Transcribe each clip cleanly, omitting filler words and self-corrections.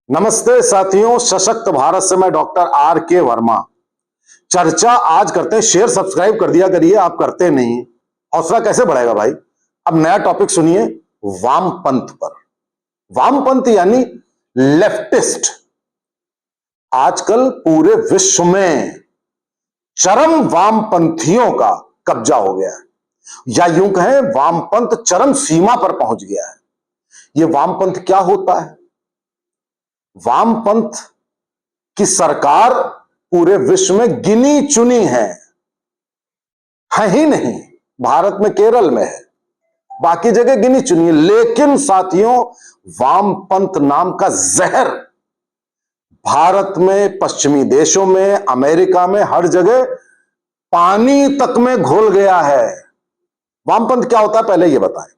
नमस्ते साथियों, सशक्त भारत से मैं डॉक्टर आर के वर्मा। चर्चा आज करते हैं। शेयर सब्सक्राइब कर दिया करिए, आप करते नहीं। हौसला कैसे बढ़ेगा भाई। अब नया टॉपिक सुनिए, वामपंथ पर। वामपंथ यानी लेफ्टिस्ट। आजकल पूरे विश्व में चरम वामपंथियों का कब्जा हो गया है, या यूं कहें वामपंथ चरम सीमा पर पहुंच गया है। यह वामपंथ क्या होता है? वामपंथ की सरकार पूरे विश्व में गिनी चुनी है ही नहीं। भारत में केरल में है, बाकी जगह गिनी चुनी है। लेकिन साथियों, वामपंथ नाम का जहर भारत में, पश्चिमी देशों में, अमेरिका में, हर जगह पानी तक में घुल गया है। वामपंथ क्या होता है पहले यह बताएं।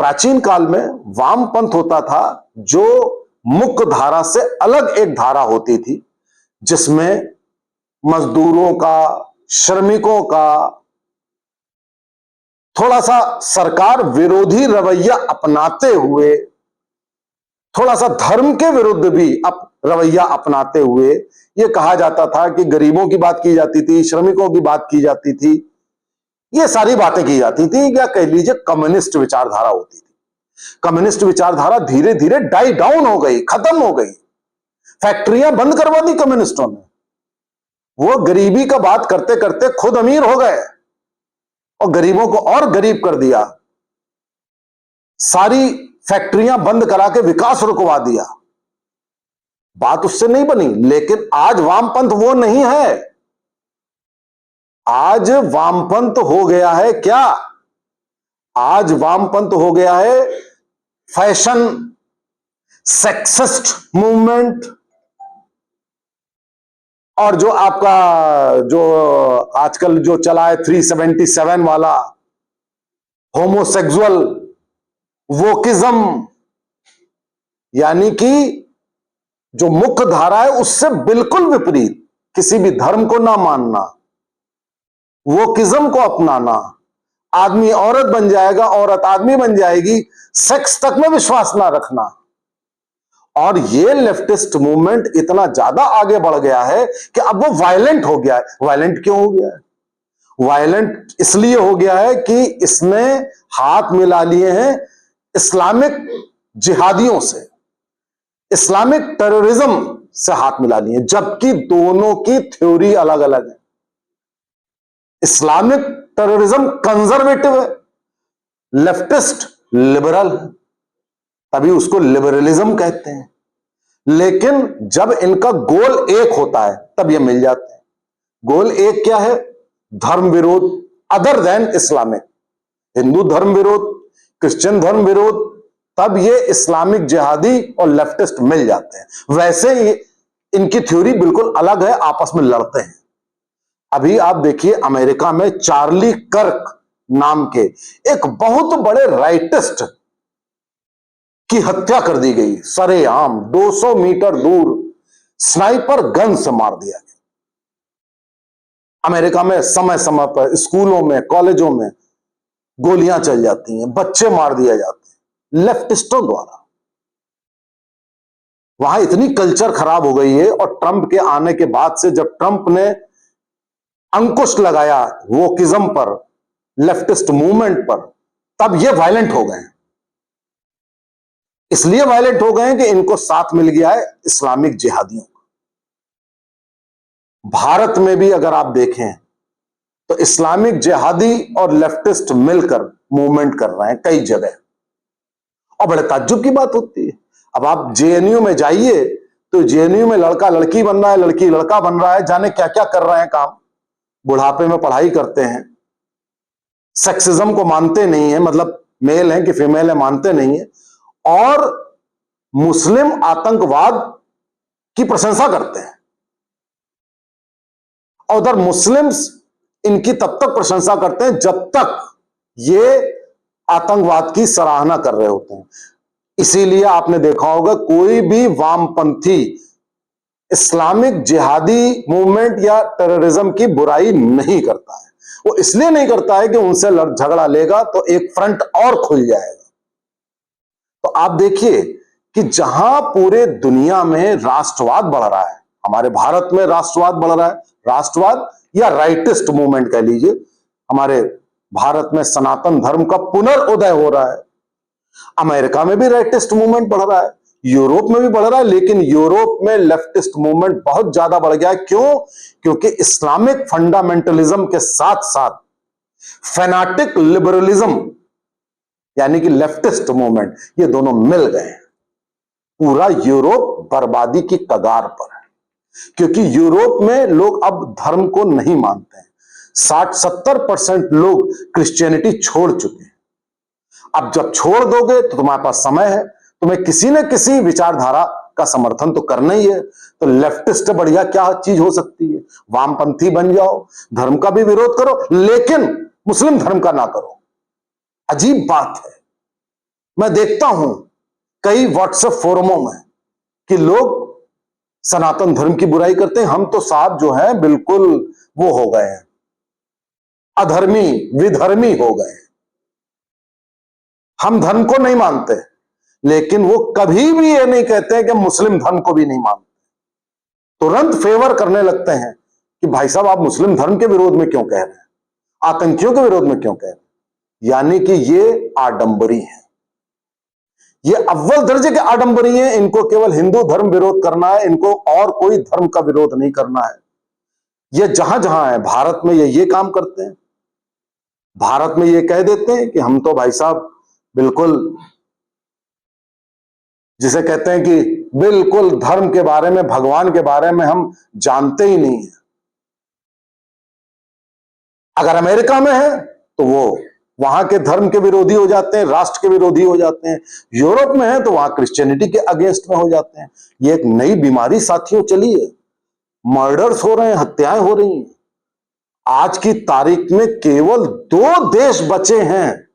प्राचीन काल में वामपंथ होता था जो मुख्य धारा से अलग एक धारा होती थी, जिसमें मजदूरों का, श्रमिकों का थोड़ा सा सरकार विरोधी रवैया अपनाते हुए, थोड़ा सा धर्म के विरुद्ध भी रवैया अपनाते हुए यह कहा जाता था कि गरीबों की बात की जाती थी, श्रमिकों की बात की जाती थी, ये सारी बातें की जाती थी। या कह लीजिए कम्युनिस्ट विचारधारा होती थी। कम्युनिस्ट विचारधारा धीरे धीरे डाई डाउन हो गई, खत्म हो गई। फैक्ट्रियां बंद करवा दी कम्युनिस्टों ने। वो गरीबी का बात करते करते खुद अमीर हो गए और गरीबों को और गरीब कर दिया। सारी फैक्ट्रियां बंद करा के विकास रुकवा दिया। बात उससे नहीं बनी। लेकिन आज वामपंथ वो नहीं है। आज वामपंथ हो गया है क्या? आज वामपंथ हो गया है फैशन, सेक्सिस्ट मूवमेंट, और जो आपका जो आजकल जो चला है 377 वाला होमोसेक्सुअल वोकिज्म, यानी कि जो मुख्य धारा है उससे बिल्कुल विपरीत, किसी भी धर्म को ना मानना, वोकिज्म को अपनाना। आदमी औरत बन जाएगा, औरत आदमी बन जाएगी, सेक्स तक में विश्वास ना रखना। और ये लेफ्टिस्ट मूवमेंट इतना ज्यादा आगे बढ़ गया है कि अब वो वायलेंट हो गया है। वायलेंट क्यों हो गया है? वायलेंट इसलिए हो गया है कि इसने हाथ मिला लिए हैं इस्लामिक जिहादियों से, इस्लामिक टेररिज्म से हाथ मिला लिए, जबकि दोनों की थ्योरी अलग अलग है। इस्लामिक टेररिज्म कंजर्वेटिव है, लेफ्टिस्ट लिबरल है, तभी उसको लिबरलिज्म कहते हैं। लेकिन जब इनका गोल एक होता है तब ये मिल जाते हैं। गोल एक क्या है? धर्म विरोध, अदर देन इस्लामिक, हिंदू धर्म विरोध, क्रिश्चियन धर्म विरोध, तब ये इस्लामिक जिहादी और लेफ्टिस्ट मिल जाते हैं। वैसे ही इनकी थ्योरी बिल्कुल अलग है, आपस में लड़ते हैं। अभी आप देखिए अमेरिका में चार्ली कर्क नाम के एक बहुत बड़े राइटिस्ट की हत्या कर दी गई सरेआम, 200 मीटर दूर स्नाइपर गन से मार दिया गया। अमेरिका में समय समय पर स्कूलों में, कॉलेजों में गोलियां चल जाती हैं, बच्चे मार दिए जाते हैं लेफ्टिस्टों द्वारा। वहां इतनी कल्चर खराब हो गई है। और ट्रंप के आने के बाद से, जब ट्रंप ने अंकुश लगाया वोकिज्म पर, लेफ्टिस्ट मूवमेंट पर, तब ये वायलेंट हो गए। इसलिए वायलेंट हो गए कि इनको साथ मिल गया है इस्लामिक जिहादियों का। भारत में भी अगर आप देखें तो इस्लामिक जिहादी और लेफ्टिस्ट मिलकर मूवमेंट कर रहे हैं कई जगह, और बड़े ताज्जुब की बात होती है। अब आप जेएनयू में जाइए तो जेएनयू में लड़का लड़की बन रहा है, लड़की लड़का बन रहा है, जाने क्या क्या कर रहे हैं काम। बुढ़ापे में पढ़ाई करते हैं, सेक्सिज्म को मानते नहीं है, मतलब मेल है कि फीमेल है मानते नहीं है, और मुस्लिम आतंकवाद की प्रशंसा करते हैं। और उधर मुस्लिम्स इनकी तब तक प्रशंसा करते हैं जब तक ये आतंकवाद की सराहना कर रहे होते हैं। इसीलिए आपने देखा होगा कोई भी वामपंथी इस्लामिक जिहादी मूवमेंट या टेररिज्म की बुराई नहीं करता है। वो इसलिए नहीं करता है कि उनसे झगड़ा लेगा तो एक फ्रंट और खुल जाएगा। तो आप देखिए कि जहां पूरे दुनिया में राष्ट्रवाद बढ़ रहा है, हमारे भारत में राष्ट्रवाद बढ़ रहा है, राष्ट्रवाद या राइटिस्ट मूवमेंट कह लीजिए, हमारे भारत में सनातन धर्म का पुनर्उदय हो रहा है। अमेरिका में भी राइटिस्ट मूवमेंट बढ़ रहा है, यूरोप में भी बढ़ रहा है, लेकिन यूरोप में लेफ्टिस्ट मूवमेंट बहुत ज्यादा बढ़ गया है। क्यों? क्योंकि इस्लामिक फंडामेंटलिज्म के साथ साथ फैनाटिक लिबरलिज्म यानी कि लेफ्टिस्ट मूवमेंट, ये दोनों मिल गए हैं। पूरा यूरोप बर्बादी की कगार पर है, क्योंकि यूरोप में लोग अब धर्म को नहीं मानते हैं। 60-70% लोग क्रिश्चियनिटी छोड़ चुके हैं। अब जब छोड़ दोगे तो तुम्हारे पास समय है, तुम्हें किसी न किसी विचारधारा का समर्थन तो करना ही है। तो लेफ्टिस्ट बढ़िया क्या चीज हो सकती है? वामपंथी बन जाओ, धर्म का भी विरोध करो, लेकिन मुस्लिम धर्म का ना करो। अजीब बात है, मैं देखता हूं कई व्हाट्सएप फोरमों में कि लोग सनातन धर्म की बुराई करते हैं। हम तो साहब जो है बिल्कुल वो हो गए हैं, अधर्मी विधर्मी हो गए। हम धर्म को नहीं मानते, लेकिन वो कभी भी ये नहीं कहते कि मुस्लिम धर्म को भी नहीं मानते। तुरंत फेवर करने लगते हैं कि भाई साहब आप मुस्लिम धर्म के विरोध में क्यों कह रहे हैं, आतंकियों के विरोध में क्यों कह रहे हैं। यानी कि ये आडंबरी है, ये अव्वल दर्जे के आडंबरी हैं। इनको केवल हिंदू धर्म विरोध करना है, इनको और कोई धर्म का विरोध नहीं करना है। ये जहां जहां है भारत में ये काम करते हैं। भारत में ये कह देते हैं कि हम तो भाई साहब बिल्कुल, जिसे कहते हैं कि बिल्कुल धर्म के बारे में, भगवान के बारे में हम जानते ही नहीं है। अगर अमेरिका में है तो वो वहां के धर्म के विरोधी हो जाते हैं, राष्ट्र के विरोधी हो जाते हैं। यूरोप में है तो वहां क्रिश्चियनिटी के अगेंस्ट में हो जाते हैं। ये एक नई बीमारी साथियों चली है। मर्डर्स हो रहे हैं, हत्याएं हो रही हैं। आज की तारीख में केवल 2 देश बचे हैं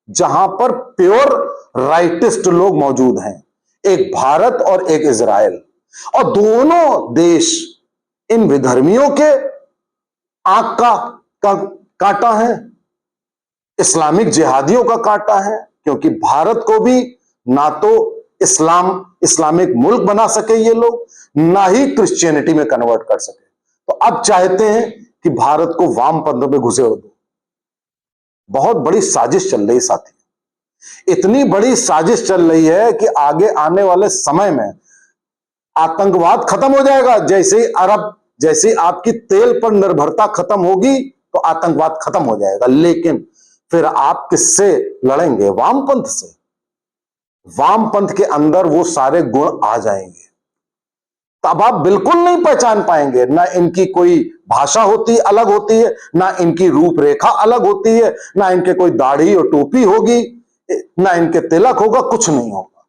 जहां पर प्योर राइटिस्ट लोग मौजूद हैं, एक भारत और एक इजराइल। और दोनों देश इन विधर्मियों के आंख का कांटा है, इस्लामिक जिहादियों का कांटा है। क्योंकि भारत को भी ना तो इस्लामिक मुल्क बना सके ये लोग, ना ही क्रिश्चियनिटी में कन्वर्ट कर सके। तो अब चाहते हैं कि भारत को वामपंथ में घुसेड़ दो। बहुत बड़ी साजिश चल रही साथी। इतनी बड़ी साजिश चल रही है कि आगे आने वाले समय में आतंकवाद खत्म हो जाएगा। जैसे आपकी तेल पर निर्भरता खत्म होगी तो आतंकवाद खत्म हो जाएगा। लेकिन फिर आप किससे लड़ेंगे? वामपंथ से। वामपंथ के अंदर वो सारे गुण आ जाएंगे, तब आप बिल्कुल नहीं पहचान पाएंगे। ना इनकी कोई भाषा होती अलग होती है, ना इनकी रूपरेखा अलग होती है, ना इनके कोई दाढ़ी और टोपी होगी, ना इनके तिलक होगा, कुछ नहीं होगा।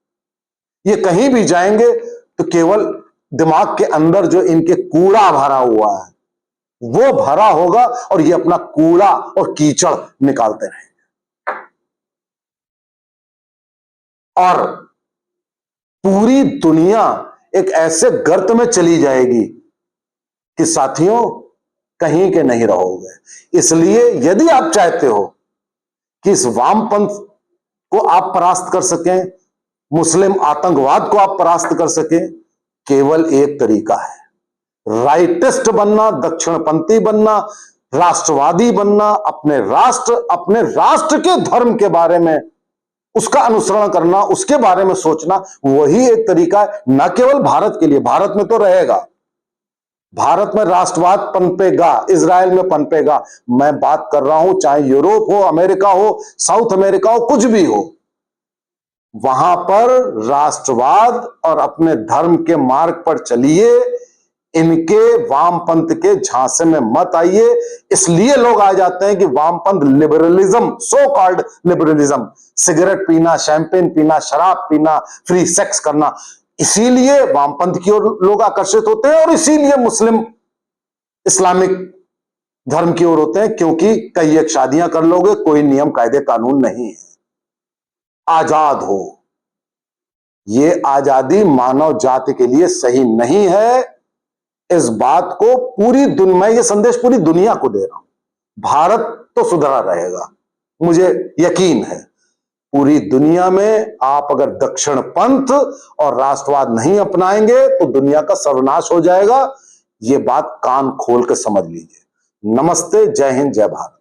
ये कहीं भी जाएंगे तो केवल दिमाग के अंदर जो इनके कूड़ा भरा हुआ है वो भरा होगा, और ये अपना कूड़ा और कीचड़ निकालते रहेंगे। और पूरी दुनिया एक ऐसे गर्त में चली जाएगी कि साथियों कहीं के नहीं रहोगे। इसलिए यदि आप चाहते हो कि इस वामपंथ को आप परास्त कर सकें, मुस्लिम आतंकवाद को आप परास्त कर सकें, केवल एक तरीका है, राइटिस्ट बनना, दक्षिणपंथी बनना, राष्ट्रवादी बनना, अपने राष्ट्र के धर्म के बारे में उसका अनुसरण करना, उसके बारे में सोचना, वही एक तरीका है। न केवल भारत के लिए, भारत में तो रहेगा, भारत में राष्ट्रवाद पनपेगा, इजराइल में पनपेगा। मैं बात कर रहा हूं चाहे यूरोप हो, अमेरिका हो, साउथ अमेरिका हो, कुछ भी हो, वहां पर राष्ट्रवाद और अपने धर्म के मार्ग पर चलिए। इनके वामपंथ के झांसे में मत आइए। इसलिए लोग आ जाते हैं कि वामपंथ liberalism, so called liberalism, cigarette पीना, शैंपेन पीना, शराब पीना, फ्री सेक्स करना, इसीलिए वामपंथ की ओर लोग आकर्षित होते हैं। और इसीलिए मुस्लिम इस्लामिक धर्म की ओर होते हैं, क्योंकि कई एक शादियां कर लोगे, कोई नियम कायदे कानून नहीं है, आजाद हो। ये आजादी मानव जाति के लिए सही नहीं है। इस बात को पूरी दुनिया, मैं ये संदेश पूरी दुनिया को दे रहा हूं। भारत तो सुधरा रहेगा, मुझे यकीन है। पूरी दुनिया में आप अगर दक्षिण पंथ और राष्ट्रवाद नहीं अपनाएंगे तो दुनिया का सर्वनाश हो जाएगा। ये बात कान खोल के समझ लीजिए। नमस्ते, जय हिंद, जय भारत।